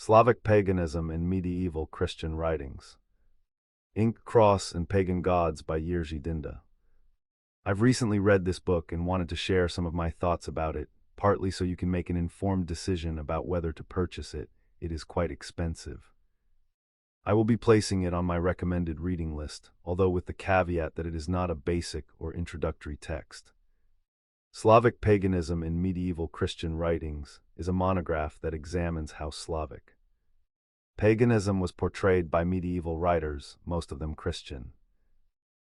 Slavic Paganism in Medieval Christian Writings. Ink, Cross, and Pagan Gods by Jiří Dynda. I've recently read this book and wanted to share some of my thoughts about it, partly so you can make an informed decision about whether to purchase it. It is quite expensive. I will be placing it on my recommended reading list, although with the caveat that it is not a basic or introductory text. Slavic Paganism in Medieval Christian Writings is a monograph that examines how Slavic paganism was portrayed by medieval writers, most of them Christian.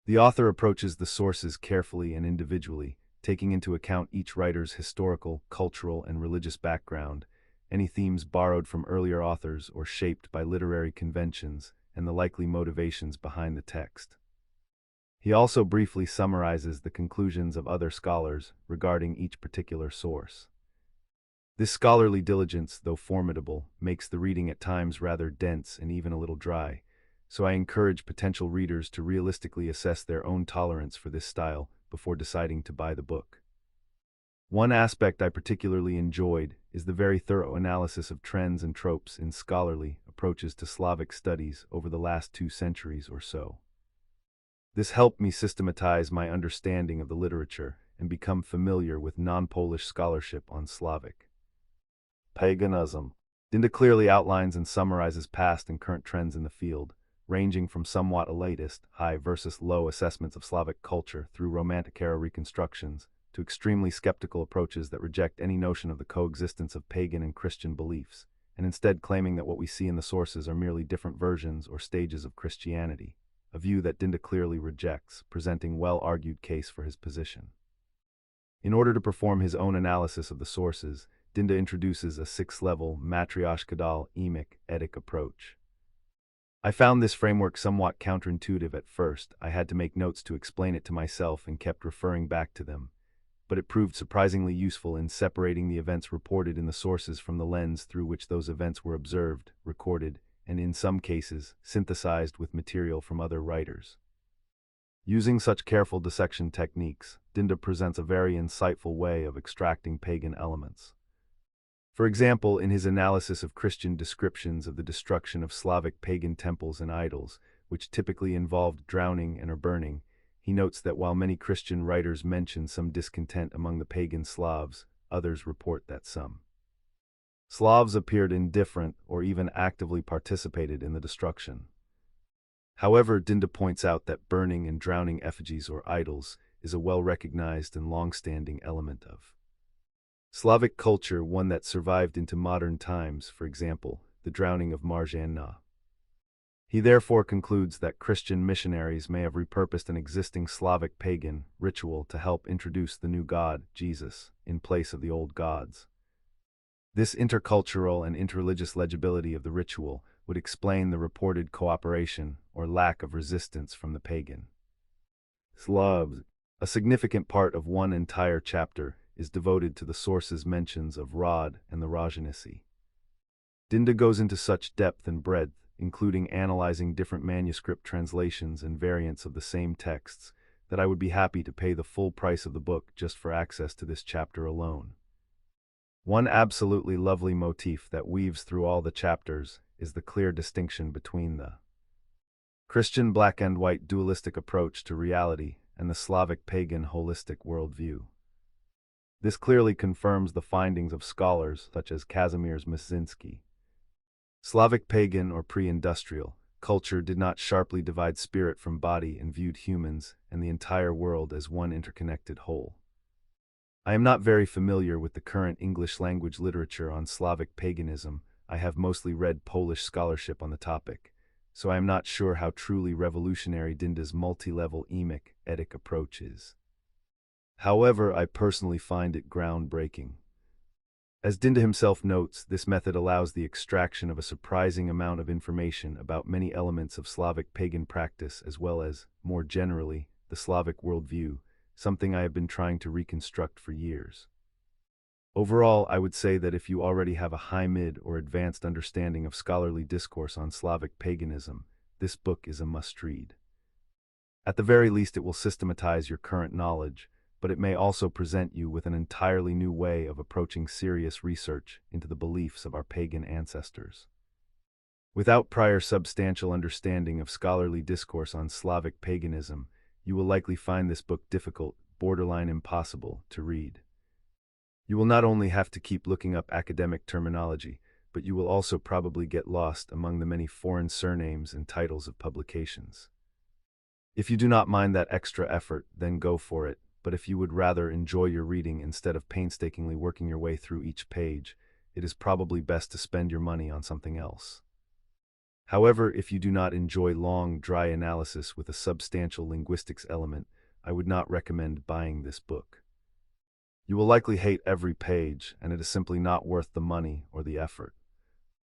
The author approaches the sources carefully and individually, taking into account each writer's historical, cultural, and religious background, any themes borrowed from earlier authors or shaped by literary conventions, and the likely motivations behind the text. He also briefly summarizes the conclusions of other scholars regarding each particular source. This scholarly diligence, though formidable, makes the reading at times rather dense and even a little dry, so I encourage potential readers to realistically assess their own tolerance for this style before deciding to buy the book. One aspect I particularly enjoyed is the very thorough analysis of trends and tropes in scholarly approaches to Slavic studies over the last 2 centuries or so. This helped me systematize my understanding of the literature and become familiar with non-Polish scholarship on Slavic paganism. Dynda clearly outlines and summarizes past and current trends in the field, ranging from somewhat elitist, high versus low assessments of Slavic culture through Romantic-era reconstructions, to extremely skeptical approaches that reject any notion of the coexistence of pagan and Christian beliefs, and instead claiming that what we see in the sources are merely different versions or stages of Christianity, a view that Dynda clearly rejects, presenting well-argued case for his position. In order to perform his own analysis of the sources, Dynda introduces a 6-level matryoshkadal-emic-etic approach. I found this framework somewhat counterintuitive at first. I had to make notes to explain it to myself and kept referring back to them, but it proved surprisingly useful in separating the events reported in the sources from the lens through which those events were observed, recorded, and in some cases, synthesized with material from other writers. Using such careful dissection techniques, Dynda presents a very insightful way of extracting pagan elements. For example, in his analysis of Christian descriptions of the destruction of Slavic pagan temples and idols, which typically involved drowning and or burning, he notes that while many Christian writers mention some discontent among the pagan Slavs, others report that some Slavs appeared indifferent or even actively participated in the destruction. However, Dynda points out that burning and drowning effigies or idols is a well-recognized and long-standing element of Slavic culture, one that survived into modern times, for example, the drowning of Marjanna. He therefore concludes that Christian missionaries may have repurposed an existing Slavic pagan ritual to help introduce the new god, Jesus, in place of the old gods. This intercultural and interreligious legibility of the ritual would explain the reported cooperation or lack of resistance from the pagan Slavs. A significant part of one entire chapter is devoted to the sources' mentions of Rod and the Rajanicy. Dynda goes into such depth and breadth, including analyzing different manuscript translations and variants of the same texts, that I would be happy to pay the full price of the book just for access to this chapter alone. One absolutely lovely motif that weaves through all the chapters is the clear distinction between the Christian black and white dualistic approach to reality and the Slavic pagan holistic worldview. This clearly confirms the findings of scholars such as Kazimierz Myszyński. Slavic pagan or pre-industrial culture did not sharply divide spirit from body and viewed humans and the entire world as one interconnected whole. I am not very familiar with the current English language literature on Slavic paganism. I have mostly read Polish scholarship on the topic, so I am not sure how truly revolutionary Dynda's multi-level emic-etic approach is. However, I personally find it groundbreaking. As Dynda himself notes, this method allows the extraction of a surprising amount of information about many elements of Slavic pagan practice as well as, more generally, the Slavic worldview, something I have been trying to reconstruct for years. Overall, I would say that if you already have a high mid or advanced understanding of scholarly discourse on Slavic paganism, this book is a must-read. At the very least, it will systematize your current knowledge, but it may also present you with an entirely new way of approaching serious research into the beliefs of our pagan ancestors. Without prior substantial understanding of scholarly discourse on Slavic paganism, you will likely find this book difficult, borderline impossible, to read. You will not only have to keep looking up academic terminology, but you will also probably get lost among the many foreign surnames and titles of publications. If you do not mind that extra effort, then go for it, but if you would rather enjoy your reading instead of painstakingly working your way through each page, it is probably best to spend your money on something else. However, if you do not enjoy long, dry analysis with a substantial linguistics element, I would not recommend buying this book. You will likely hate every page, and it is simply not worth the money or the effort.